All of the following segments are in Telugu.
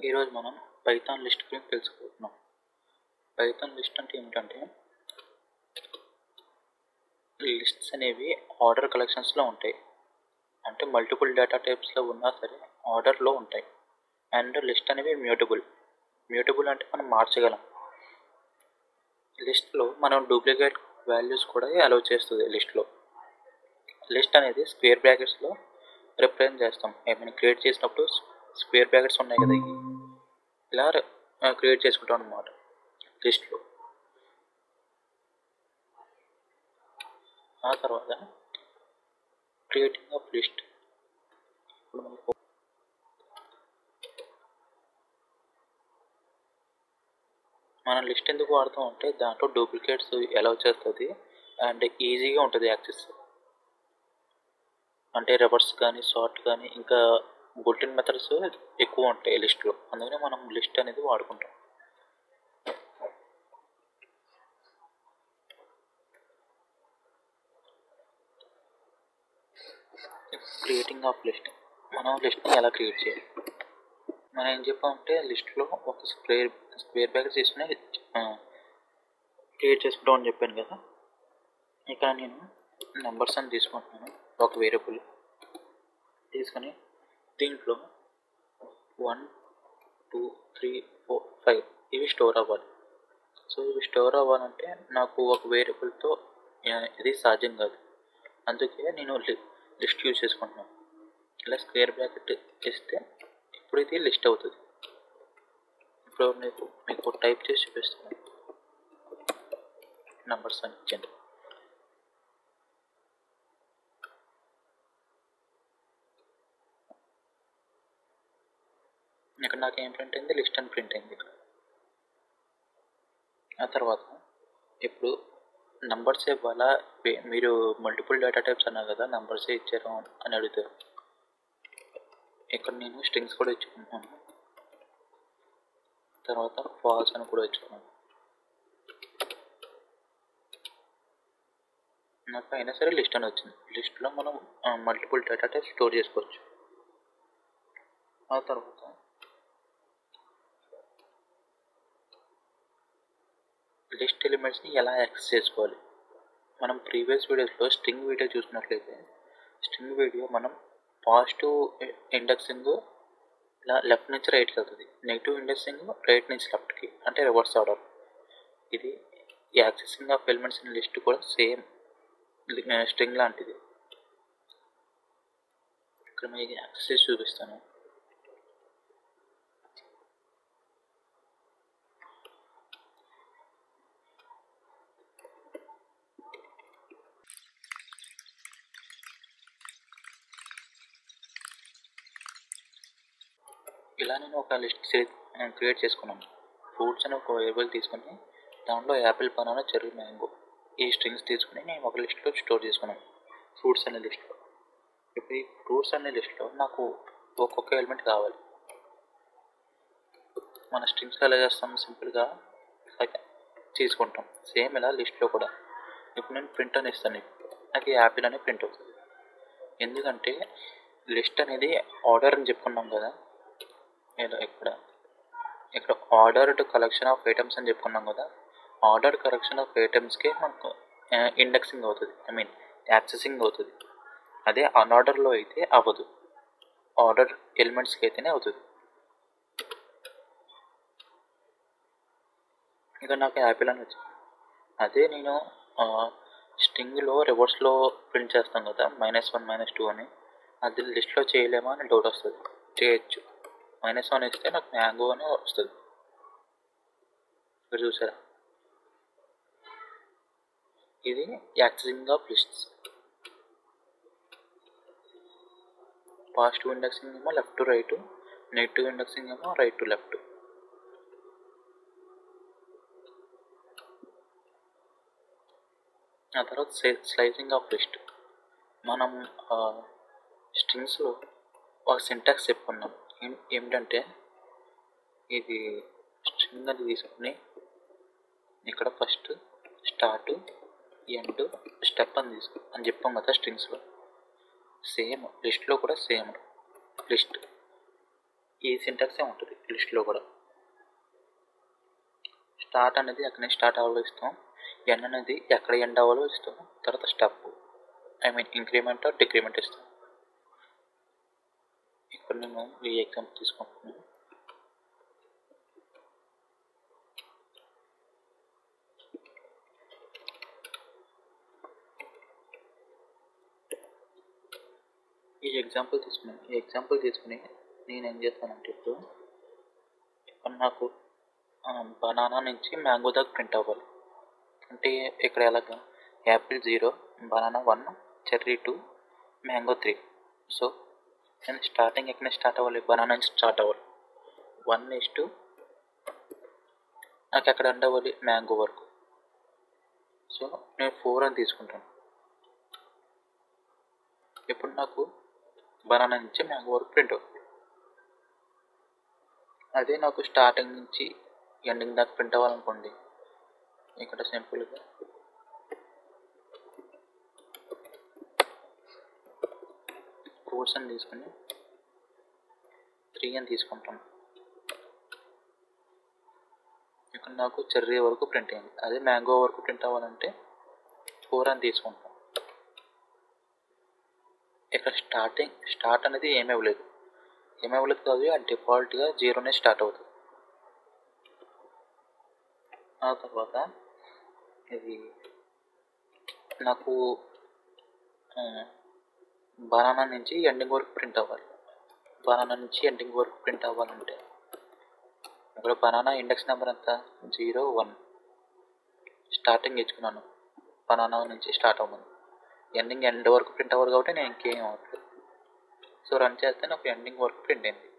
ఈరోజు మనం పైథాన్ లిస్ట్ గురించి తెలుసుకుంటున్నాం. పైథాన్ లిస్ట్ అంటే ఏమిటంటే, లిస్ట్స్ అనేవి ఆర్డర్ కలెక్షన్స్లో ఉంటాయి. అంటే మల్టిపుల్ డేటా టైప్స్లో ఉన్నా సరే ఆర్డర్లో ఉంటాయి. అండ్ లిస్ట్ అనేవి మ్యూటబుల్ అంటే మనం మార్చగలం. లిస్ట్లో మనం డూప్లికేట్ వాల్యూస్ కూడా అలౌ చేస్తుంది. లిస్ట్ అనేది స్క్వేర్ బ్రాకెట్స్లో రిప్రజెంట్ చేస్తాం. ఏమైనా క్రియేట్ చేసినప్పుడు స్క్వేర్ బ్రాకెట్స్ ఉన్నాయి కదా, ఇలా క్రియేట్ చేసుకుంటాం అన్నమాట లిస్ట్లో. ఆ తర్వాత క్రియేటింగ్ ఆఫ్ లిస్ట్. ఇప్పుడు మనకు మనం లిస్ట్ ఎందుకు వాడతాం అంటే, దాంట్లో డూప్లికేట్స్ అలౌ చేస్తుంది అండ్ ఈజీగా ఉంటుంది యాక్సెస్. అంటే రివర్స్ కానీ సార్ట్ కానీ ఇంకా బుల్టిన్ మెథడ్స్ ఎక్కువ ఉంటాయి లిస్ట్లో, అందుకనే మనం లిస్ట్ అనేది వాడుకుంటాం. Creating of list. మనం లిస్ట్ని ఎలా క్రియేట్ చేయాలి? మనం ఏం చెప్పామంటే, లిస్ట్లో ఒక స్క్వేర్ బ్రాకెట్స్ తీసుకుని క్రియేట్ చేసుకుంటాం అని చెప్పాను కదా. ఇక్కడ నేను నెంబర్స్ అని తీసుకుంటున్నాను, ఒక వేరియబుల్ తీసుకొని దీంట్లో 1 2 3 4 5 ఇవి స్టోర్ అవ్వాలి. సో ఇవి స్టోర్ అవ్వాలంటే నాకు ఒక వేరియబుల్తో ఇది సాధ్యం కాదు. అందుకే నేను లిస్ట్ యూజ్ చేసుకుంటున్నాను. ఇలా స్క్వేర్ బ్రాకెట్ ఇస్తే ఇప్పుడు ఇది లిస్ట్ అవుతుంది. ఇప్పుడు మీకు టైప్ చేసి చూపిస్తాను. నెంబర్స్ అని ఇచ్చాను. ఇక్కడ నాకు ఏం ప్రింట్ అయింది? లిస్ట్ అని ప్రింట్ అయింది ఇక్కడ. ఆ తర్వాత ఇప్పుడు నంబర్స్ ఇవ్వాలా, మీరు మల్టిపుల్ డేటా టైప్స్ అన్నారు కదా, నంబర్సే ఇచ్చారు అని అడుగుతారు. ఇక్కడ నేను స్ట్రింగ్స్ కూడా ఇచ్చుకుంటున్నాను, తర్వాత ఫాల్స్ అని కూడా ఇచ్చుకున్నాను. నాకు అయినా సరే లిస్ట్ అని వచ్చింది. లిస్ట్లో మనం మల్టిపుల్ డేటా టైప్స్ స్టోర్ చేసుకోవచ్చు. ఆ తర్వాత లిస్ట్ ఎలిమెంట్స్ని ఎలా యాక్సెస్ చేసుకోవాలి? మనం ప్రీవియస్ వీడియోస్లో స్ట్రింగ్ వీడియో చూసినట్లయితే, స్ట్రింగ్ వీడియో మనం పాజిటివ్ ఇండెక్సింగ్ ఇలా లెఫ్ట్ నుంచి రైట్కి వెళ్తుంది, నెగిటివ్ ఇండెక్సింగ్ రైట్ నుంచి లెఫ్ట్కి, అంటే రివర్స్ ఆర్డర్. ఇది accessing of elements in list కూడా సేమ్ స్ట్రింగ్ లాంటిది. ఇక్కడ మీకు యాక్సెస్ చేసి చూపిస్తాను. ఇలా నేను ఒక లిస్ట్ క్రియేట్ చేసుకున్నాను. ఫ్రూట్స్ అని ఒక వేరియబుల్ తీసుకుని దాంట్లో యాపిల్, బనానా, చెర్రీ, మ్యాంగో ఈ స్ట్రింగ్స్ తీసుకుని నేను ఒక లిస్ట్లో స్టోర్ చేసుకున్నాను, ఫ్రూట్స్ అనే లిస్ట్లో. ఇప్పుడు ఈ ఫ్రూట్స్ అనే లిస్ట్లో నాకు ఒక్కొక్క ఎలిమెంట్ కావాలి. మన స్ట్రింగ్స్ ఎలా చేస్తాం? సింపుల్గా తీసుకుంటాం. సేమ్ ఇలా లిస్ట్లో కూడా ఇప్పుడు నేను ప్రింట్ అని ఇస్తాను, నాకు యాపిల్ అని ప్రింట్ అవుతుంది. ఎందుకంటే లిస్ట్ అనేది ఆర్డర్ అని చెప్పుకున్నాం కదా, ఇక్కడ ఆర్డర్డ్ కలెక్షన్ ఆఫ్ ఐటమ్స్ అని చెప్పుకున్నాం కదా. ఆర్డర్ కలెక్షన్ ఆఫ్ ఐటమ్స్కే మనకు ఇండెక్సింగ్ అవుతుంది, యాక్సెసింగ్ అవుతుంది. అదే అన్ఆర్డర్లో అయితే అవ్వదు, ఆర్డర్ ఎలిమెంట్స్కి అయితేనే అవుతుంది. ఇక నాకు యాపిల్ అని వచ్చింది. అదే నేను స్ట్రింగ్లో రివర్స్లో ప్రింట్ చేస్తాం కదా, -1 -2 అని, అది లిస్ట్లో చేయలేమా అని డౌట్ వస్తుంది. చేయొచ్చు. -1 ఇస్తే నాకు మ్యాంగో అని వస్తుంది. ఇక్కడ చూసారా, ఇది accessing of lists. Positive indexing ఏమో left to right, negative indexing ఏమో రైట్ టు లెఫ్ట్. ఆ తర్వాత స్లైసింగ్ ఆఫ్ లిస్ట్. మనం స్ట్రింగ్స్లో ఒక సింటాక్స్ చెప్పుకున్నాం. ఏమిటంటే, ఇది స్ట్రింగ్ అని తీసుకుని ఇక్కడ ఫస్ట్ స్టార్ట్, ఎండ్, స్టెప్ అని చెప్పాం కదా స్ట్రింగ్స్లో. సేమ్ లిస్ట్లో కూడా సేమ్ లిస్ట్ ఈ సింటాక్సే ఉంటుంది లిస్ట్లో కూడా. స్టార్ట్ అనేది ఎక్కడ నుంచి స్టార్ట్ అవ్వాలో ఇస్తాం, ఎన్ అనేది ఎక్కడ ఎండ్ అవ్వాలో ఇస్తాం, తర్వాత స్టెప్ ఇంక్రిమెంట్ ఆర్ డిక్రిమెంట్ ఇస్తాం. ఇక్కడ నేను ఈ ఎగ్జాంపుల్ తీసుకుంటున్నాను. ఈ ఎగ్జాంపుల్ తీసుకుని నేను ఏం చేస్తానంటే ఇప్పుడు నాకు బనానా నుంచి మ్యాంగో దాకా ప్రింట్ అవ్వాలి. అంటే ఇక్కడ ఎలాగా Apple 0, banana 1, cherry 2, mango 3. So నేను స్టార్టింగ్ ఎక్కడ స్టార్ట్ అవ్వాలి, బనానా నుంచి స్టార్ట్ అవ్వాలి. 1 నాకు ఎక్కడ ఎండ్ అవ్వాలి, మ్యాంగో వరకు. సో నేను 4 అని తీసుకుంటాను. ఇప్పుడు నాకు బనానా నుంచి మ్యాంగో వరకు ప్రింట్ అవుతుంది. అదే నాకు స్టార్టింగ్ నుంచి ఎండింగ్ దాకా ప్రింట్ అవ్వాలనుకోండి, ఇక్కడ సింపుల్గా ఫ్రూట్స్ అని తీసుకుని 3 అని తీసుకుంటాను. ఇక్కడ నాకు చెర్రీ వరకు ప్రింట్ అయింది. అదే మ్యాంగో వరకు ప్రింట్ అవ్వాలంటే 4 అని తీసుకుంటాం. ఇక్కడ స్టార్ట్ అనేది ఏమీ ఇవ్వలేదు కాదు, ఆ డిఫాల్ట్గా 0నే స్టార్ట్ అవుతుంది. ఆ తర్వాత ఇది నాకు బనానా నుంచి ఎండింగ్ వరకు ప్రింట్ అవ్వాలి. అవ్వాలంటే ఇక్కడ బనానా ఇండెక్స్ నెంబర్ ఎంత, 0, 1. స్టార్టింగ్ ఇచ్చుకున్నాను, బనానా నుంచి స్టార్ట్ అవ్వను. ఎండ్ వరకు ప్రింట్ అవ్వాలి కాబట్టి నేను ఇంకేం అవ్వట్లేదు. సో రన్ చేస్తే నాకు ఎండింగ్ వరకు ప్రింట్ అయింది.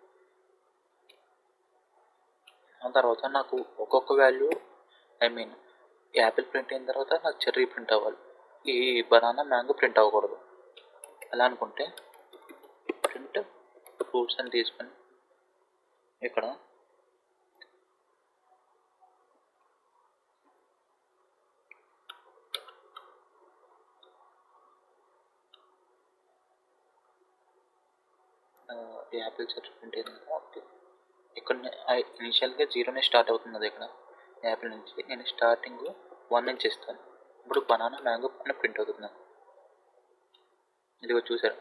ఆ తర్వాత నాకు ఒక్కొక్క వాల్యూ యాపిల్ ప్రింట్ అయిన తర్వాత నాకు చెర్రీ ప్రింట్ అవ్వాలి, ఈ బనానా మ్యాంగో ప్రింట్ అవ్వకూడదు. అలా అనుకుంటే ప్రింట్ ఫ్రూట్స్ అని తీసుకొని ఇక్కడ యాపిల్ చెర్రీ ప్రింట్ అయింది కదా. ఓకే, ఇక్కడ ఇనిషియల్గా 0నే స్టార్ట్ అవుతుంది కదా. ఇక్కడ యాపిల్ నుంచి నేను స్టార్టింగ్ 1 నుంచి ఇస్తాను. ఇప్పుడు బనానా మ్యాంగో అని ప్రింట్ అవుతుంది నాకు. ఇదిగో చూసారు.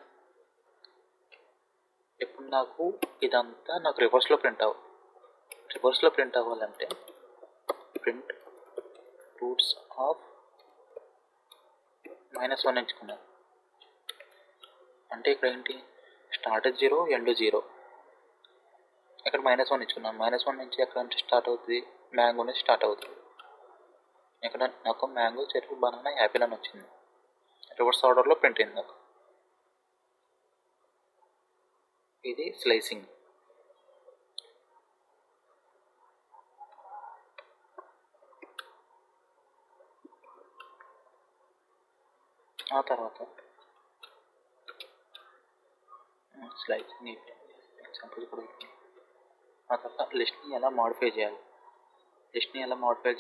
ఇప్పుడు నాకు ఇదంతా నాకు రివర్స్లో ప్రింట్ అవ్వాలంటే ప్రింట్ రూట్స్ ఆఫ్ -1 ఎంచుకున్నాను. అంటే ఇక్కడ ఏంటి, స్టార్ట్ 0, ఎండ్ 0. ఇక్కడ -1 ఇచ్చుకున్నాను. -1 నుంచి ఎక్కడ నుంచి స్టార్ట్ అవుతుంది, మ్యాంగో నుంచి స్టార్ట్ అవుతుంది. ఇక్కడ నాకు మ్యాంగో, చెర్రీ, బనానా, యాపిల్ అని వచ్చింది. రివర్స్ ఆర్డర్లో ప్రింట్ అయింది నాకు. ఇది స్లైసింగ్. ఆ తర్వాత స్లైసింగ్ ఎగ్జాంపుల్ కూడా. ఆ తర్వాత లిస్ట్ని ఎలా మాడిఫై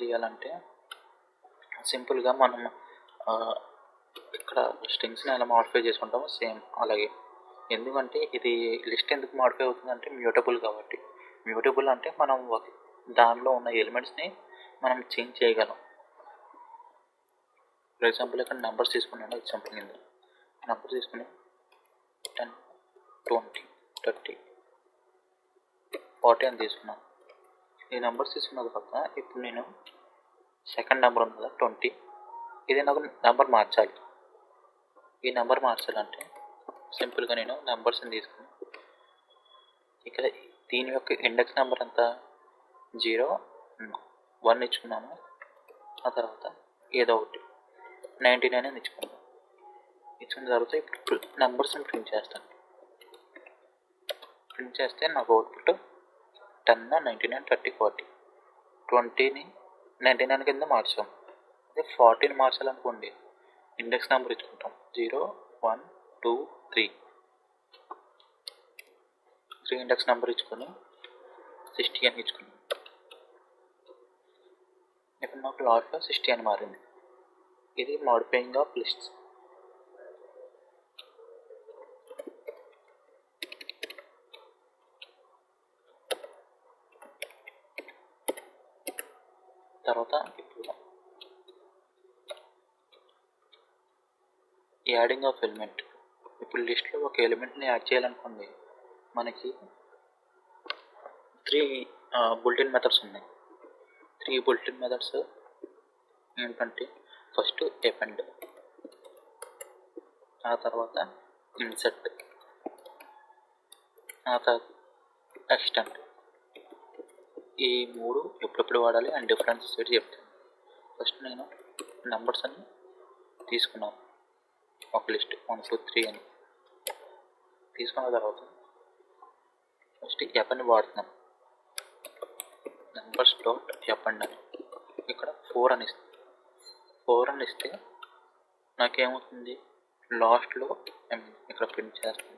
చేయాలంటే సింపుల్గా మనం ఇక్కడ స్ట్రింగ్స్ని ఎలా మాడిఫై చేసుకుంటామో సేమ్ అలాగే. ఎందుకంటే ఇది లిస్ట్ ఎందుకు మాడిఫై అవుతుందంటే మ్యూటబుల్ కాబట్టి. మ్యూటబుల్ అంటే మనం దానిలో ఉన్న ఎలిమెంట్స్ని మనం చేంజ్ చేయగలం. ఫర్ ఎగ్జాంపుల్ ఇక్కడ నెంబర్స్ తీసుకున్నాను. ఎగ్జాంపుల్ కింద నెంబర్ తీసుకుని 10, 20, 30, 40 అని తీసుకున్నాను. ఈ నెంబర్స్ తీసుకున్న తర్వాత ఇప్పుడు నేను సెకండ్ నెంబర్ ఉంది కదా 20, ఇది నాకు నెంబర్ మార్చాలి. ఈ నెంబర్ మార్చాలంటే సింపుల్గా నేను నెంబర్స్ని తీసుకుని ఇక్కడ దీని యొక్క ఇండెక్స్ నెంబర్ ఎంత, 0, 1 ఇచ్చుకున్నాను. ఆ తర్వాత ఏదో ఒకటి 99 అని ఇచ్చుకున్నాను. ఇచ్చిన తర్వాత ఇప్పుడు నెంబర్స్ని ప్రింట్ చేస్తే నాకు అవుట్పుట్ 10, 99, 30, 40. 20ని 99 కింద మార్చాం. అదే 40ని మార్చాలనుకోండి, ఇండెక్స్ నెంబర్ ఇచ్చుకుంటాం. 0, 1, 2, 3 ఇండెక్స్ నెంబర్ ఇచ్చుకొని 60 అని ఇచ్చుకున్నాం. ఇప్పుడు నాకు లాస్ట్లో 60 అని మారింది. ఇది మాడిఫైయింగ్ ఆఫ్ లిస్ట్స్. తర్వాత ఇప్పుడు యాడింగ్ ఆఫ్ ఎలిమెంట్. ఇప్పుడు లిస్ట్లో ఒక ఎలిమెంట్ని యాడ్ చేయాలనుకోండి, మనకి 3 బుల్టిన్ మెథడ్స్ ఉన్నాయి. 3 బుల్టిన్ మెథడ్స్ ఏంటంటే ఫస్ట్ ఎపెండ్, ఆ తర్వాత ఇన్సర్ట్, ఆ తర్వాత ఎక్స్టెండ్. ఈ 3 ఎప్పుడెప్పుడు వాడాలి అండ్ డిఫరెన్సెస్ ఏంటి చెప్తాను. ఫస్ట్ నేను నంబర్స్ అని తీసుకున్నాను, ఒక లిస్ట్ 1 2 3 అని తీసుకున్న తర్వాత ఫస్ట్ ఎపెండ్ వాడుతున్నాను. నంబర్స్ డాట్ ఎపెండ్ అని ఇక్కడ 4 అని ఇస్తాను. 4 అని ఇస్తే నాకేమవుతుంది, లాస్ట్లో ఇక్కడ ప్రింట్ చేస్తాను.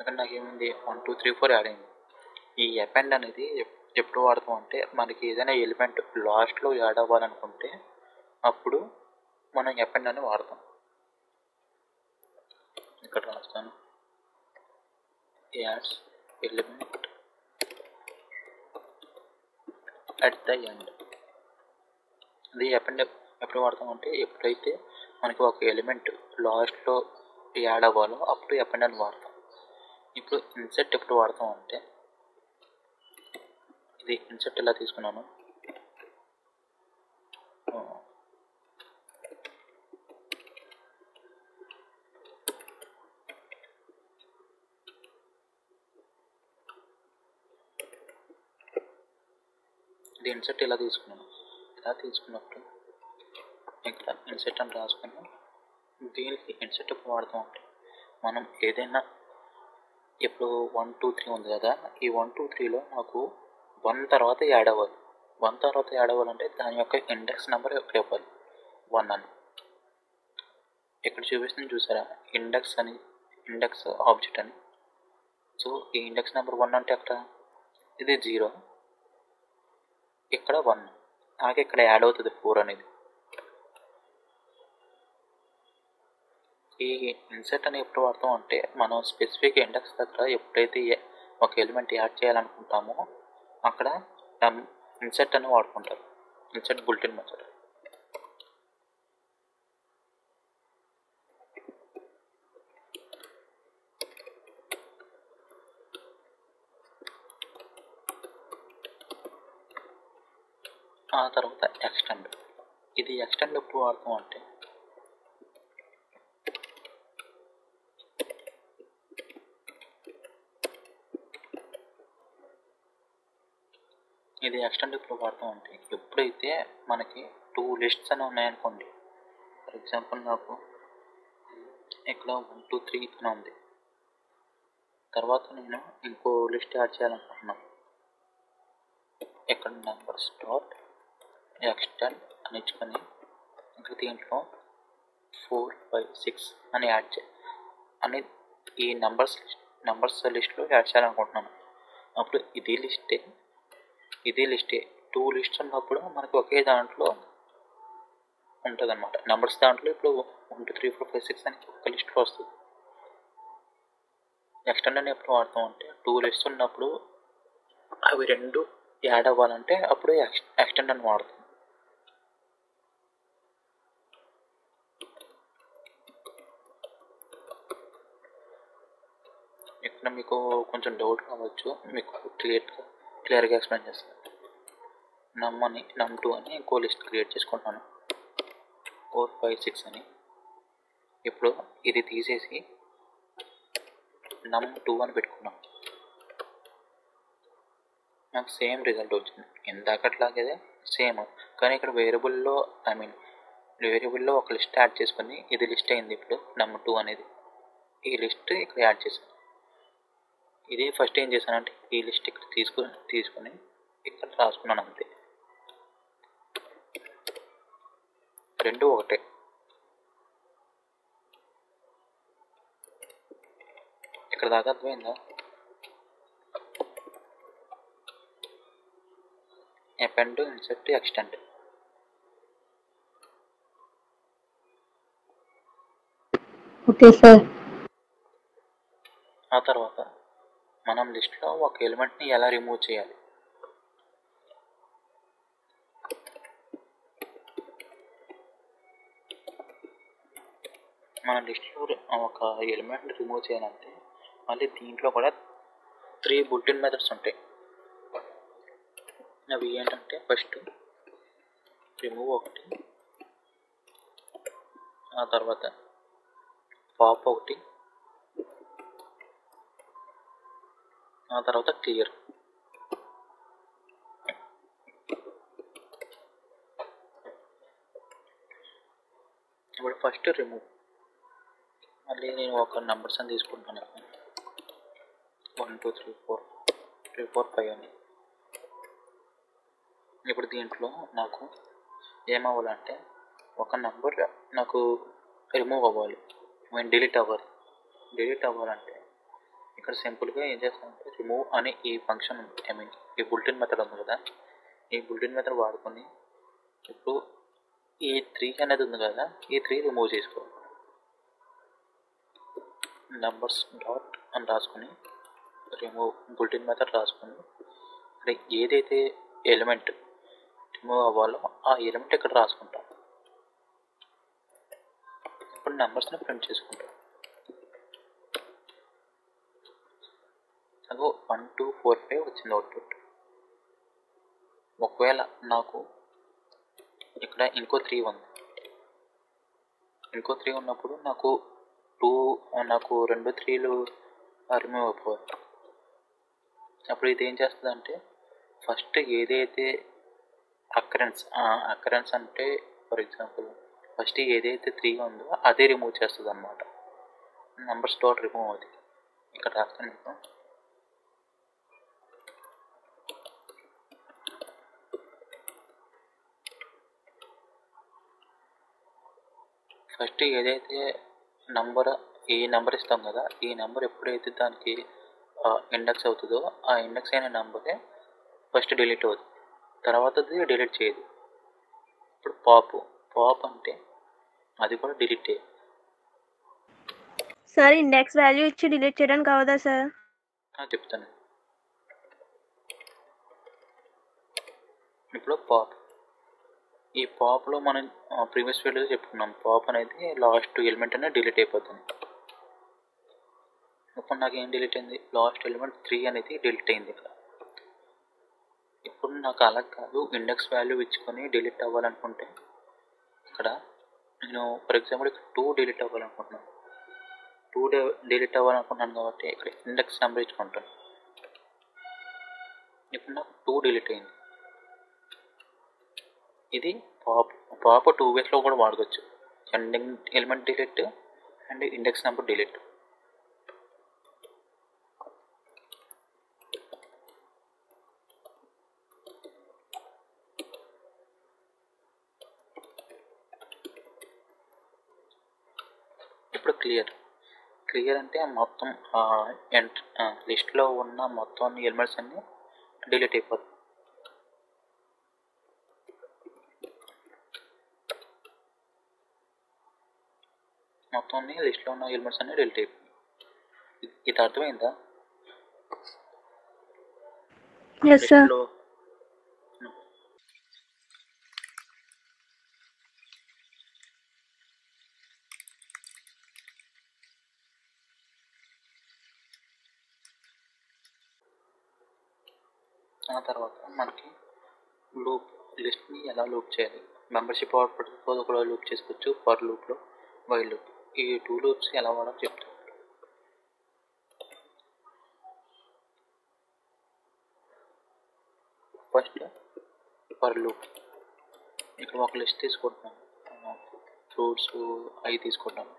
ఇక్కడ నాకేమైంది 1 2 3 4 యాడ్ అయింది. ఈ ఎపెండ్ అనేది ఎప్పుడు వాడతాం అంటే మనకి ఏదైనా ఎలిమెంట్ లాస్ట్లో యాడ్ అవ్వాలనుకుంటే అప్పుడు మనం ఎపెండ్ అని వాడతాం. ఇక్కడ రాస్తాను, ads element at the end. అది ఎపెండ్ ఎప్పుడు వాడతాం అంటే ఎప్పుడైతే మనకి ఒక ఎలిమెంట్ లాస్ట్లో యాడ్ అవ్వాలో అప్పుడు ఎపెండ్ అని వాడతాం. ఇప్పుడు ఇన్సర్ట్ ఎప్పుడు వాడతాం అంటే ఇది ఇన్సర్ట్ ఎలా తీసుకున్నాను, ఇది ఇన్సర్ట్ ఎలా తీసుకున్నాను, ఇలా తీసుకున్నప్పుడు ఇక్కడ ఇన్సర్ట్ అని రాసుకుని దీనికి ఇన్సర్ట్ ఎప్పుడు వాడతాం అంటే మనం ఏదైనా ఇప్పుడు 1 2 3 ఉంది కదా, ఈ 1 2 3లో నాకు 1 తర్వాత యాడ్ అవ్వాలి. 1 తర్వాత యాడ్ అవ్వాలంటే దాని యొక్క ఇండెక్స్ నెంబర్ ఎక్కడ ఇవ్వాలి, 1 అని. ఇక్కడ చూపిస్తుంది చూసారా, ఇండెక్స్ ఆబ్జెక్ట్ అని. సో ఈ ఇండెక్స్ నెంబర్ 1 అంటే అక్కడ ఇది 0, ఇక్కడ 1, నాకు ఇక్కడ యాడ్ అవుతుంది 4 అనేది. ఈ ఇన్సర్ట్ అని ఎప్పుడు వాడతాం అంటే మనం స్పెసిఫిక్ ఇండెక్స్ దగ్గర ఎప్పుడైతే ఒక ఎలిమెంట్ యాడ్ చేయాలనుకుంటామో అక్కడ ఇన్సర్ట్ అని వాడుకుంటారు, ఇన్సర్ట్ బుల్టిన్ మెథడ్. ఆ తర్వాత ఎక్స్టెండ్. ఇది ఎక్స్టెండ్ ఎప్పుడు వాడతాం అంటే ఎప్పుడైతే మనకి 2 లిస్ట్స్ అని ఉన్నాయనుకోండి. ఫర్ ఎగ్జాంపుల్ నాకు ఇక్కడ 1 2 3 అని ఉంది, తర్వాత నేను ఇంకో లిస్ట్ యాడ్ చేయాలనుకుంటున్నాను. ఇక్కడ నెంబర్స్ డాట్ ఎక్స్టెండ్ అని ఇచ్చుకొని ఇంకా దీంట్లో 4 5 6 అని యాడ్ అని ఈ నెంబర్స్ లిస్ట్లో యాడ్ చేయాలనుకుంటున్నాను. అప్పుడు ఇదే లిస్టే 2 లిస్ట్స్ ఉన్నప్పుడు మనకు ఒకే దాంట్లో ఉంటుంది అనమాట. నెంబర్స్ దాంట్లో ఇప్పుడు 1 2 3 4 5 6 అని ఒక లిస్ట్లో వస్తుంది. ఎక్స్టెండ్ అని ఎప్పుడు వాడతాం అంటే 2 లిస్ట్స్ ఉన్నప్పుడు అవి 2 యాడ్ అవ్వాలంటే అప్పుడు ఎక్స్టెండ్ అని వాడతాం. ఇక్కడ మీకు కొంచెం డౌట్ కావచ్చు, మీకు క్లియర్గా ఎక్స్ప్లెయిన్ చేస్తాను. num2 అని ఇంకో లిస్ట్ క్రియేట్ చేసుకుంటున్నాను, 4 5 6 అని. ఇప్పుడు ఇది తీసేసి num2 అని పెట్టుకున్నాం, నాకు సేమ్ రిజల్ట్ వచ్చింది, ఇందాకట్లాగే సేమ్. కానీ ఇక్కడ వేరియబుల్లో ఒక లిస్ట్ యాడ్ చేసుకుని ఇది లిస్ట్ అయింది. ఇప్పుడు num2 అనేది ఈ లిస్ట్ ఇక్కడ యాడ్ చేశాను. ఇది ఫస్ట్ ఏం చేశానంటే ఈ లిస్ట్ ఇక్కడ తీసుకొని ఇక్కడ రాసుకున్నాను, అంతే. 2 ఒకటే. ఇక్కడ దాకా అర్థమైందా? Append, insert, extend. Okay sir. ఆ తర్వాత మనం లిస్ట్లో ఒక ఎలిమెంట్ని ఎలా రిమూవ్ చేయాలి. మన లిస్ట్లో ఒక ఎలిమెంట్ని రిమూవ్ చేయాలంటే మళ్ళీ దీంట్లో కూడా 3 బుల్టిన్ మెథడ్స్ ఉంటాయి. అవి ఏంటంటే ఫస్ట్ రిమూవ్ ఒకటి, ఆ తర్వాత పాప్ ఒకటి, ఆ తర్వాత క్లియర్. ఇప్పుడు ఫస్ట్ రిమూవ్. మళ్ళీ నేను ఒక నంబర్స్ అని తీసుకుంటాను. 1 2 3 4 3 4 5 అని. ఇప్పుడు దీంట్లో నాకు ఏమవ్వాలంటే ఒక నంబర్ నాకు రిమూవ్ అవ్వాలి, డిలీట్ అవ్వాలి. డిలీట్ అవ్వాలంటే ఇక్కడ సింపుల్గా ఏం చేస్తానంటే రిమూవ్ అనే ఈ ఫంక్షన్ ఈ బుల్టిన్ మెథడ్ ఉంది కదా, ఈ బుల్టిన్ మెథడ్ వాడుకొని ఇప్పుడు ఈ 3 అనేది ఉంది కదా, ఈ 3 రిమూవ్ చేసుకోవాలి. నంబర్స్ డాట్ అని రాసుకొని రిమూవ్ బుల్టిన్ మెథడ్ రాసుకొని ఇక్కడ ఏదైతే ఎలిమెంట్ రిమూవ్ అవ్వాలో ఆ ఎలిమెంట్ ఇక్కడ రాసుకుంటాం. ఇప్పుడు నెంబర్స్ని ప్రింట్ చేసుకుంటాం. నాకు 1 2 4 5 వచ్చింది అవుట్పుట్. ఒకవేళ నాకు ఇక్కడ ఇంకో 3 ఉంది, ఇంకో 3 ఉన్నప్పుడు నాకు 2 3లు రిమూవ్ అయిపోవాలి. అప్పుడు ఇది ఏం చేస్తుంది అంటే ఫస్ట్ ఏదైతే అకరెన్స్ అంటే ఫర్ ఎగ్జాంపుల్ ఫస్ట్ ఏదైతే 3 ఉందో అదే రిమూవ్ చేస్తుంది అన్నమాట. నెంబర్స్ డాట్ రిమూవ్ అది ఇక్కడ రాస్తాను మీకు. ఫస్ట్ ఏదైతే ఈ నెంబర్ ఇస్తాం కదా, ఈ నెంబర్ ఎప్పుడైతే దానికి ఇండెక్స్ అవుతుందో ఆ ఇండెక్స్ అయిన నెంబరే ఫస్ట్ డిలీట్ అవుతుంది, తర్వాతది డిలీట్ చేయదు. ఇప్పుడు పాప్ అంటే అది కూడా డిలీట్ చేయాలి. సార్ ఇండెక్స్ వాల్యూ ఇచ్చి డిలీట్ చేయడానికి అవదా సార్? చెప్తాను. ఇప్పుడు పాప్, ఈ పాప్లో మనం ప్రీవియస్ వీడియోలో చెప్పుకున్నాం పాప్ అనేది లాస్ట్ ఎలిమెంట్ అనేది డిలీట్ అయిపోతుంది. ఇప్పుడు నాకు ఏం డిలీట్ అయింది, లాస్ట్ ఎలిమెంట్ 3 అనేది డిలీట్ అయింది ఇక్కడ. ఇప్పుడు నాకు అలా కాదు, ఇండెక్స్ వాల్యూ ఇచ్చుకొని డిలీట్ అవ్వాలనుకుంటే ఇక్కడ నేను ఫర్ ఎగ్జాంపుల్ ఇక్కడ 2 డిలీట్ అవ్వాలనుకుంటున్నాను. 2 డిలీట్ అవ్వాలనుకుంటున్నాను కాబట్టి ఇక్కడ ఇండెక్స్ నెంబర్ ఇచ్చుకుంటాను. ఇప్పుడు నాకు 2 డిలీట్ అయింది. ఇది పాప్ 2 వేస్లో కూడా వాడుకోవచ్చు, ending element delete and index number delete. ఇప్పుడు క్లియర్ అంటే మొత్తం లిస్ట్లో ఉన్న మొత్తం ఎలిమెంట్స్ అన్నీ డిలీట్ అయిపోతాయి. మొత్తం లిస్ట్లో ఉన్న ఎలిమెంట్స్ అన్నీ డిలీట్ అయిపోయి. ఇది అర్థమైందా? లిస్ట్లో ఆ తర్వాత మనకి లిస్ట్ని ఎలా లూప్ చేయాలి, మెంబర్షిప్ అవుట్పుట్ కూడా లూప్ చేసుకోవచ్చు, ఫర్ లూప్లో వైల్ లూప్, ఈ 2 లూప్స్ ఎలా వాడాలో చెప్తాను. ఫస్ట్ ఫర్ లూప్, ఇక్కడ ఒక లిస్ట్ తీసుకుంటున్నాను, ఫ్రూట్స్ 5 తీసుకుంటాను.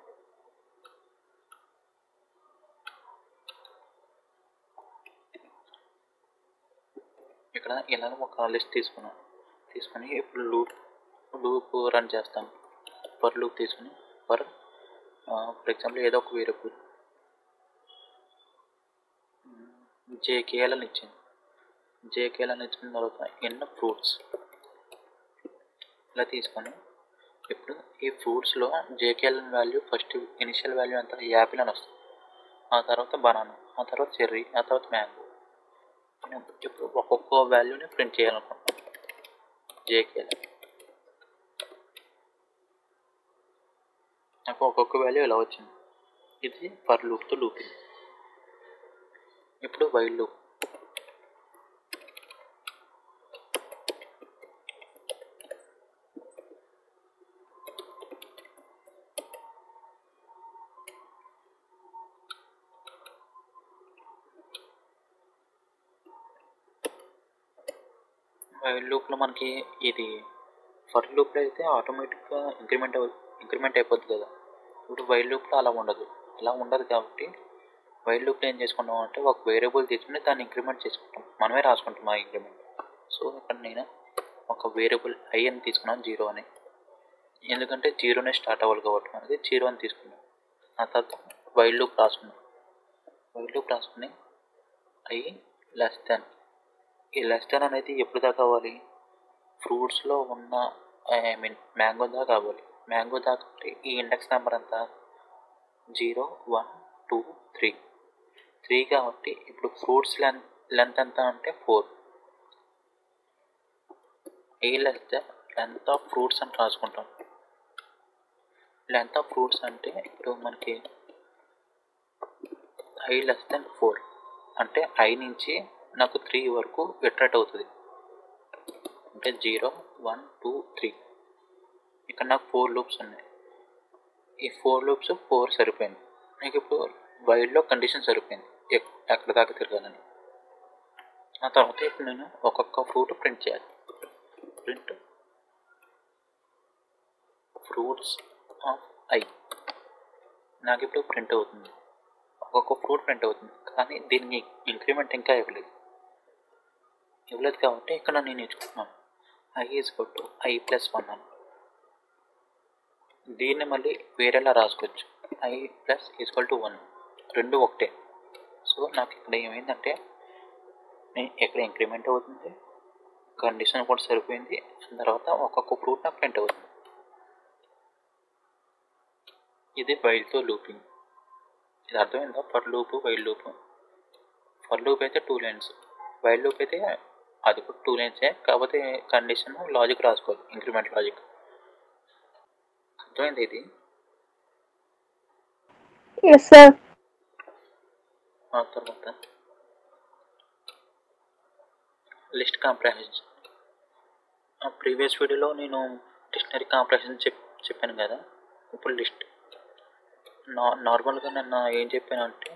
ఇక్కడ ఇలా ఒక లిస్ట్ తీసుకొని ఇప్పుడు లూప్ రన్ చేస్తాను. ఫర్ లూప్ తీసుకుని ఫర్ ఎగ్జాంపుల్ ఏదో ఒక వేరియబుల్ జేకేఎల్ ఇచ్చింది. జేకేఎల్ ఇచ్చిన తర్వాత ఎన్న ఫ్రూట్స్ ఇలా తీసుకొని ఇప్పుడు ఈ ఫ్రూట్స్లో JKL value first initial value అంతా యాపిల్ అని వస్తుంది. ఆ తర్వాత బనానా, ఆ తర్వాత చెర్రీ, ఆ తర్వాత మ్యాంగో. నేను ఇప్పుడు ఒక్కొక్క వాల్యూని ప్రింట్ చేయాలనుకుంటున్నాను. జేకేలో నాకు ఒక్కొక్క వాల్యూ ఇలా వచ్చింది. ఇది ఫర్ లూప్తో లూపింగ్. ఇప్పుడు వైల్ లూప్. వైల్ లూప్లో మనకి ఇది ఫర్ లూప్లో అయితే ఆటోమేటిక్గా ఇంక్రిమెంట్ అయిపోద్ది కదా. ఇప్పుడు వైల్ లూప్లో అలా ఉండదు కాబట్టి వైల్ లూప్లో ఏం చేసుకుంటాం అంటే ఒక వేరియబుల్ తీసుకుని దాన్ని ఇంక్రిమెంట్ చేసుకుంటాం, మనమే రాసుకుంటాం ఆ ఇంక్రిమెంట్. సో ఇక్కడ నేను ఒక వేరియబుల్ ఐ అని తీసుకున్నాను, 0 అని. ఎందుకంటే 0నే స్టార్ట్ అవ్వాలి కాబట్టి మనకి 0 అని తీసుకున్నాం. ఆ తర్వాత వైల్ లూప్ రాసుకుని ఐ లెస్ దెన్. ఈ లెస్ దెన్ అనేది ఎప్పుడు దాకా కావాలి? ఫ్రూట్స్లో ఉన్న మ్యాంగో దాకా కావాలి. మ్యాంగో దాకా ఈ ఇండెక్స్ నెంబర్ అంతా 0, 1, 2, 3 కాబట్టి ఇప్పుడు ఫ్రూట్స్ లెంత్ ఎంత అంటే 4. A less than length of fruits అని రాసుకుంటాం. లెంత్ ఆఫ్ ఫ్రూట్స్ అంటే ఇప్పుడు మనకి ఐ లెస్ దెన్ 4 అంటే ఐ నుంచి నాకు 3 వరకు ఇటరేట్ అవుతుంది. అంటే 0, 1, 2, 3. ఇక్కడ నాకు 4 లూప్స్ ఉన్నాయి. ఈ 4 లూప్స్ 4 సరిపోయింది. నాకు ఇప్పుడు వైడ్లో కండిషన్ సరిపోయింది ఎక్కడ దాకా తిరగాలని. ఆ తర్వాత ఇప్పుడు నేను ఒక్కొక్క ఫ్రూట్ ప్రింట్ చేయాలి. Print fruits of I. నాకు ఇప్పుడు ప్రింట్ అవుతుంది, ఒక్కొక్క ఫ్రూట్ ప్రింట్ అవుతుంది. కానీ దీనికి ఇంక్రిమెంట్ ఇంకా ఇవ్వలేదు కాబట్టి ఇక్కడ నేను నేర్చుకుంటున్నాను I is equal to I plus 1 అని. దీన్ని మళ్ళీ వేరేలా రాసుకోవచ్చు, ఐ ప్లస్ ఈక్వల్ టు 1, రెండు ఒకటే. సో నాకు ఇక్కడ ఏమైందంటే ఇక్కడ ఇంక్రిమెంట్ అవుతుంది, కండిషన్ కూడా సరిపోయింది, తర్వాత ఒక్కొక్క ఫ్రూట్ నాకు ప్రింట్ అవుతుంది. ఇది వైల్తో లూపింగ్. ఇది అర్థమైందా? For loop, while loop. For loop అయితే 2 లైన్స్, వైల్ లూప్ అయితే అది కూడా 2 లైన్సే, కాకపోతే కండిషన్ లాజిక్ రాసుకోవాలి, ఇంక్రిమెంట్ లాజిక్. అర్థమైంది ఇది? Yes sir. ఆ తర్వాత లిస్ట్ కాంప్రహెన్షన్. ప్రీవియస్ వీడియోలో నేను డిక్షనరీ కాంప్రహెన్షన్ చెప్పాను కదా. ఇప్పుడు లిస్ట్. నార్మల్గా నేను ఏం చెప్పానంటే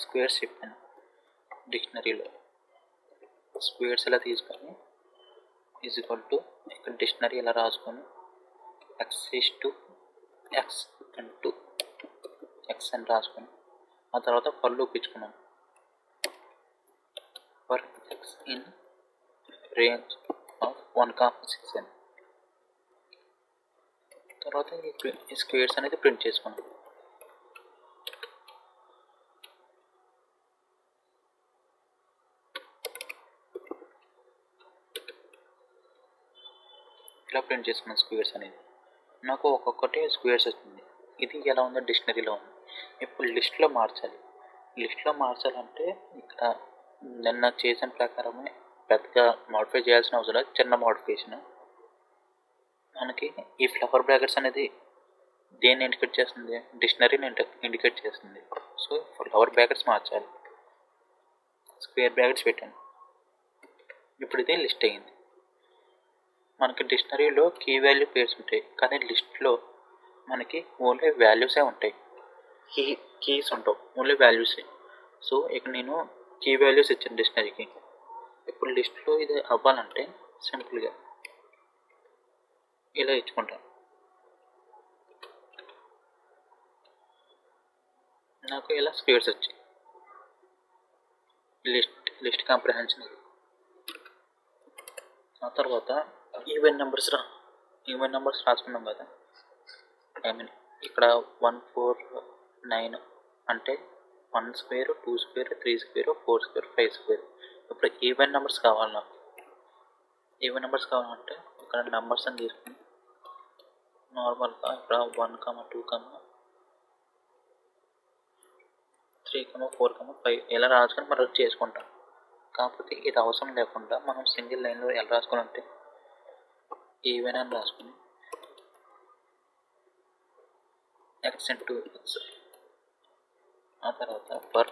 స్క్వేర్స్ చెప్పాను. డిక్షనరీలో స్క్వేర్స్ ఎలా తీసుకొని ఈజ్ ఈక్వల్ టు ఇక్కడ డిక్షనరీ ఎలా రాసుకొని x is to x into x అని రాసుకొని ఆ తర్వాత ఫర్ లూప్ ఇచ్చుకున్నాను. For x in range of 1,6 అని. తర్వాత ఈ స్క్వేర్స్ అనేది ప్రింట్ చేసుకున్నాను. ఇలా ప్రింట్ చేసుకున్నాను స్క్వేర్స్ అనేది. నాకు ఒక్కొక్కటి స్క్వేర్స్ వచ్చింది. ఇది ఎలా ఉందో డిక్షనరీలో ఉంది. ఇప్పుడు లిస్ట్లో మార్చాలంటే ఇక్కడ నిన్న చేసిన ప్రకారమే పెద్దగా మోడిఫై చేయాల్సిన అవసరం లేదు, చిన్న మోడిఫికేషన్. మనకి ఈ ఫ్లవర్ బ్రాకెట్స్ అనేది దేన్ని ఇండికేట్ చేస్తుంది? డిక్షనరీని ఇండికేట్ చేస్తుంది. సో ఫ్లవర్ బ్రాకెట్స్ మార్చాలి, స్క్వేర్ బ్రాకెట్స్ పెట్టాను. ఇప్పుడు ఇది లిస్ట్ అయ్యింది. మనకి డిక్షనరీలో కీ వాల్యూ పేర్స్ ఉంటాయి, కానీ లిస్ట్లో మనకి ఓన్లీ వాల్యూసే ఉంటాయి, కీస్ ఉండవు, ఓన్లీ వాల్యూసే. సో ఇక్కడ నేను కీ వాల్యూస్ ఇచ్చాను డిక్షనరీకి. ఇప్పుడు లిస్ట్లో ఇది అవ్వాలంటే సింపుల్గా ఇలా ఇచ్చుకుంటాను. నాకు ఇలా స్క్వేర్స్ వచ్చాయి. List comprehension. ఆ తర్వాత ఈవెన్ నెంబర్స్ రాసుకున్నాం కదా. ఇక్కడ 1, 4, 9 అంటే 1 square, 2 square, 3 square, 4 square, 5 square. ఇప్పుడు ఈవెన్ నెంబర్స్ కావాలి నాకు. ఏవే నెంబర్స్ కావాలంటే ఇక్కడ నెంబర్స్ అని తీసుకుని నార్మల్గా ఇక్కడ 1, 2, 3, 4, 5 ఎలా రాసుకొని మనం చేసుకుంటాం. కాకపోతే ఇది అవసరం లేకుండా మనం సింగిల్ లైన్లో ఎలా రాసుకోవాలంటే ఈవెన్ అని రాసుకుని x into x, ఆ తర్వాత ఫర్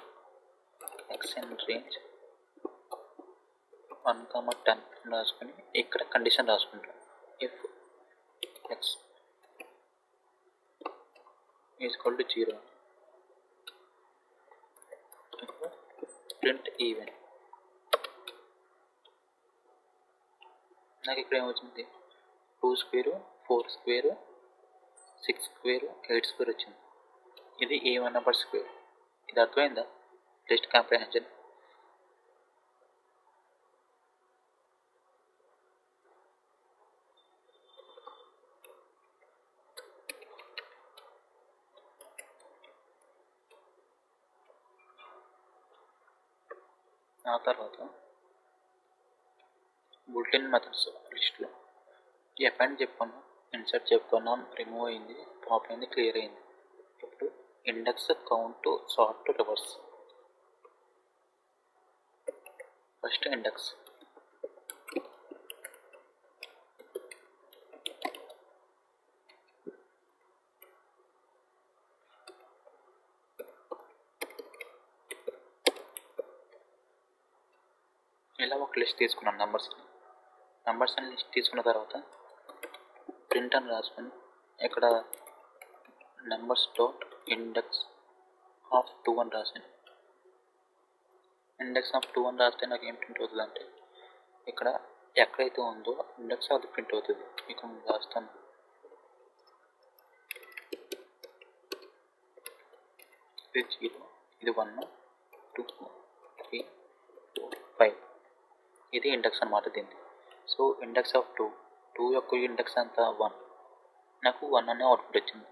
x in range 1, 10 రాసుకుని ఇక్కడ కండిషన్ రాసుకుంటాం. If x is equal to 0, print even. నాకు ఇక్కడ ఏమొచ్చింది 2 స్క్వేర్ 4 స్క్వేర్ 6 స్క్వేర్ 8 స్క్వేర్ వచ్చింది. ఇది ఈవెన్ నెంబర్ స్క్వేర్. ఇది అర్థమైందా లిస్ట్ కాంప్రహెన్షన్? ఆ తర్వాత బుల్టిన్ మెథడ్స్ లిస్ట్లో ఎఫెండ్ చెప్పుకున్నాం, ఇన్సర్ట్ చెప్పుకున్నాం, రిమూవ్ అయింది, పాప్ అయింది, క్లియర్ అయింది. ఇప్పుడు index, count, sort, reverse. First index. ఇలా ఒక లిస్ట్ తీసుకున్నాం నెంబర్స్ అని లిస్ట్ తీసుకున్న తర్వాత ప్రింట్ అని రాసుకొని ఇక్కడ నెంబర్స్ డాట్ ఇండెక్స్ ఆఫ్ 2 అని రాసాను. ఇండెక్స్ ఆఫ్ 2 అని రాస్తే నాకు ఏం ప్రింట్ అవుతుంది అంటే ఇక్కడ ఎక్కడైతే ఉందో ఇండెక్స్ అది ప్రింట్ అవుతుంది. మీకు రాస్తాను. ఇది 0, ఇది 1, 2, 3, 4, 5. ఇది ఇండెక్స్ అన్నమాట దీన్ని. సో ఇండెక్స్ ఆఫ్ 2 యొక్క ఇండెక్స్ అంతా 1. నాకు 1 అనే అవుట్పుట్ వచ్చింది.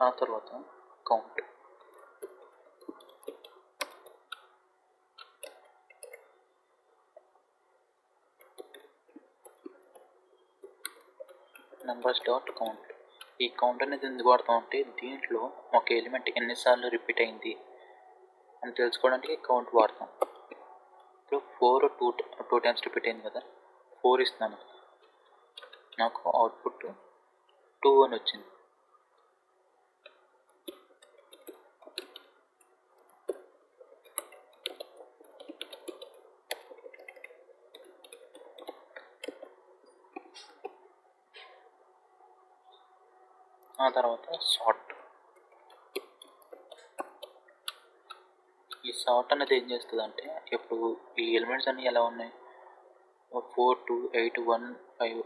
ఆ తర్వాత కౌంట్. Numbers dot count. ఈ కౌంట్ అనేది ఎందుకు వాడతాం అంటే దీంట్లో ఒక ఎలిమెంట్ ఎన్నిసార్లు రిపీట్ అయింది అని తెలుసుకోవడానికి కౌంట్ వాడతాం. ఇప్పుడు 4 టూ టైమ్స్ రిపీట్ అయింది కదా, 4 ఇస్తున్నాను, నాకు అవుట్పుట్ 2 అని వచ్చింది. ఆ తర్వాత సార్ట్. ఈ సార్ట్ అనేది ఏం చేస్తుంది అంటే ఇప్పుడు ఈ ఎలిమెంట్స్ అన్నీ ఎలా ఉన్నాయి 4, 2, 8, 1, 5,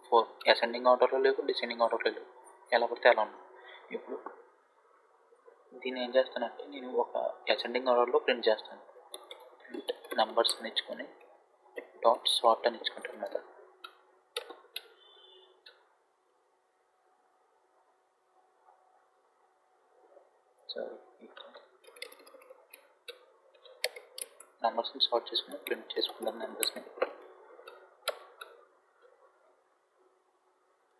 4 అసెండింగ్ ఆర్డర్లో లేవు, డిసెండింగ్ ఆర్డర్లో లేవు, ఎలా పడితే అలా ఉన్నాయి. ఇప్పుడు దీన్ని ఏం చేస్తానంటే నేను ఒక అసెండింగ్ ఆర్డర్లో ప్రింట్ చేస్తాను. ప్రింట్ నెంబర్స్ అని ఇచ్చుకొని డాట్ సార్ట్ అని ఇచ్చుకుంటాను కదా. సో నెంబర్స్ని సార్ట్ చేసుకుని ప్రింట్ చేసుకుంటాను నెంబర్స్ని.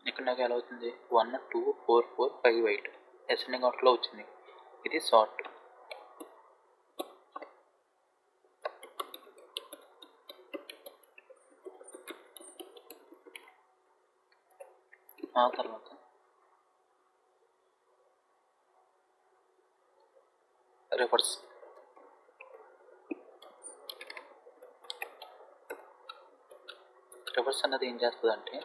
ఇక్కడ నాకు ఎలా అవుతుంది 1, 2, 4, 4, 5, 8 అసెండింగ్ ఆర్డర్లో వచ్చింది. ఇది సార్ట్. ఆ తర్వాత రివర్స్. రివర్స్ అన్నది ఏం చేస్తుంది అంటే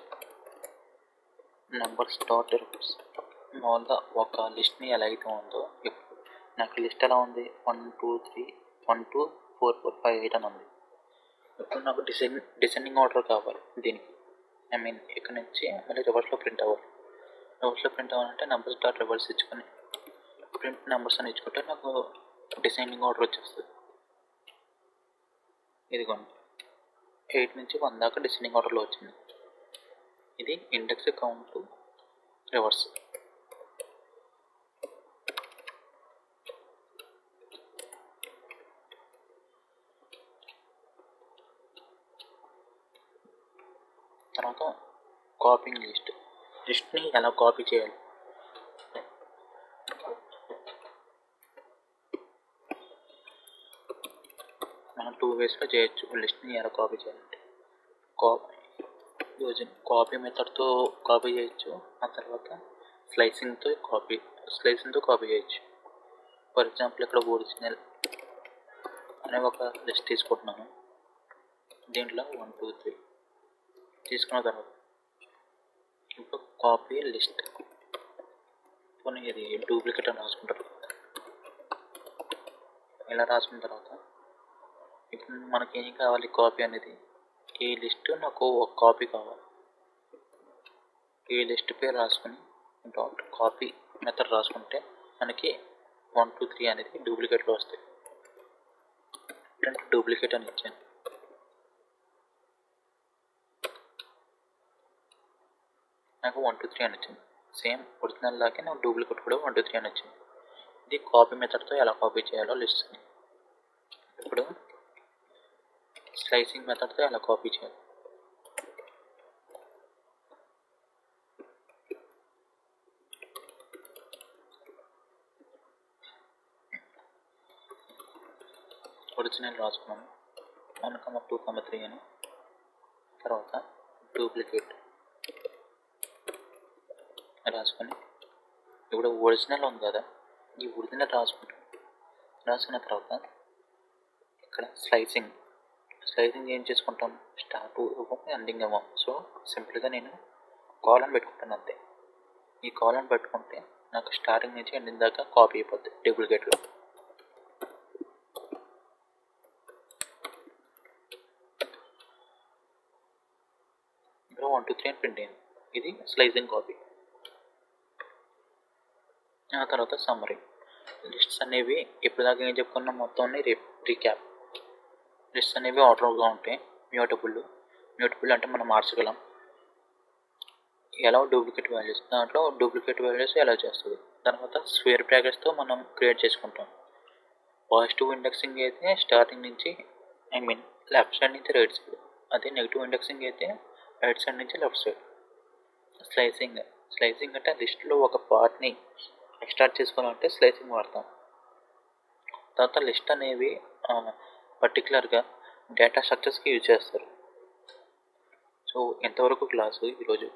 నెంబర్స్ డాట్ రివర్స్. మామూలుగా ఒక లిస్ట్ని ఎలా అయితే ఉందో ఇప్పుడు నాకు లిస్ట్ ఎలా ఉంది 1, 2, 3, 1, 2, 4, 4, 5, 8 అని ఉంది. ఇప్పుడు నాకు డిసెండింగ్ ఆర్డర్ కావాలి దీనికి. ఐ మీన్ ఇక్కడ నుంచి మళ్ళీ రివర్స్లో ప్రింట్ అవ్వాలి. రివర్స్లో ప్రింట్ అవ్వాలంటే నెంబర్స్ డాట్ రివర్స్ ఇచ్చుకొని ప్రింట్ నెంబర్స్ అని ఇచ్చుకుంటే నాకు డిసెండింగ్ ఆర్డర్ వచ్చేస్తుంది. ఇదిగోండి 8 నుంచి 1 దాకా డిసెండింగ్ ఆర్డర్లో వచ్చింది. ఇది ఇండెక్స్ కౌంట్ రివర్స్. తర్వాత కాపీయింగ్ లిస్ట్ని ఎలా కాపీ చేయాలి? మనం 2 వేస్లో చేయొచ్చు. లిస్ట్ని ఎలా కాపీ చేయాలంటే కాపీ మెథడ్తో కాపీ చేయొచ్చు. ఆ తర్వాత స్లైసింగ్తో కాపీ చేయొచ్చు. ఫర్ ఎగ్జాంపుల్ ఇక్కడ ఒరిజినల్ అనే ఒక లిస్ట్ తీసుకుంటున్నాను. దీంట్లో 1 2 3 తీసుకున్న తర్వాత ఇప్పుడు కాపీ లిస్ట్ కొన్ని ఇది డూప్లికేట్ అని రాసుకుంటారు. ఇలా రాసుకున్న తర్వాత ఇప్పుడు మనకి ఏం కావాలి? కాపీ అనేది. ఈ లిస్ట్ నాకు ఒక కాపీ కావాలి. ఈ లిస్ట్ పేరు రాసుకుని డాట్ కాపీ మెథడ్ రాసుకుంటే మనకి 1 2 3 అనేది డూప్లికేట్లో వస్తాయి. డూప్లికేట్ అని ఇచ్చాను. నాకు 1 2 3 అని వచ్చింది. సేమ్ ఒరిజినల్ లాగే నాకు డూప్లికేట్ కూడా 1 2 3 అని వచ్చింది. ఇది కాపీ మెథడ్తో ఎలా కాపీ చేయాలో లిస్ట్ని. ఇప్పుడు స్లైసింగ్ మెథడ్తో ఎలా కాపీ చేయాలి? ఒరిజినల్ రాసుకున్నాను 1 2 3 అని. తర్వాత డూప్లికేట్ రాసుకొని ఇప్పుడు ఒరిజినల్ ఉంది కదా, ఈ ఒరిజినల్ రాసుకున్న తర్వాత ఇక్కడ స్లైసింగ్ ఏం చేసుకుంటాం? స్టార్ట్ ఇవ్వం, ఎండింగ్ ఇవ్వం. సో సింపుల్గా నేను కాలన్ పెట్టుకుంటాను అంతే. ఈ కాలన్ పెట్టుకుంటే నాకు స్టార్టింగ్ నుంచి ఎండింగ్ దాకా కాపీ అయిపోద్ది డూప్లికేట్లో. ఇక్కడ 1 2 3 అని ప్రింట్ అయింది. ఇది స్లైసింగ్ కాపీ. ఆ తర్వాత సమ్మరీ. లిస్ట్స్ అనేవి ఇప్పటిదాకా ఏం చెప్పుకున్నాం మొత్తం రీక్యాప్. లిస్ట్స్ అనేవి ఆర్డర్గా ఉంటాయి. మ్యూటబుల్ అంటే మనం మార్చగలం. ఎలా డూప్లికేట్ వాల్యూస్, దాంట్లో డూప్లికేట్ వాల్యూస్ ఎలా చేస్తుంది. తర్వాత స్క్వేర్ బ్రాకెట్స్తో మనం క్రియేట్ చేసుకుంటాం. పాజిటివ్ ఇండెక్సింగ్ అయితే స్టార్టింగ్ నుంచి లెఫ్ట్ సైడ్ నుంచి రైట్ సైడ్. అదే నెగిటివ్ ఇండెక్సింగ్ అయితే రైట్ సైడ్ నుంచి లెఫ్ట్ సైడ్. స్లైసింగ్ అంటే లిస్ట్లో ఒక పార్ట్ని ఎక్స్ట్రాక్ట్ చేసుకోవాలంటే స్లైసింగ్ వాడతాం. తర్వాత లిస్ట్ అనేవి పర్టికులర్గా డేటా స్ట్రక్చర్స్కి యూజ్ చేస్తారు. సో ఎంతవరకు క్లాసు ఈరోజు.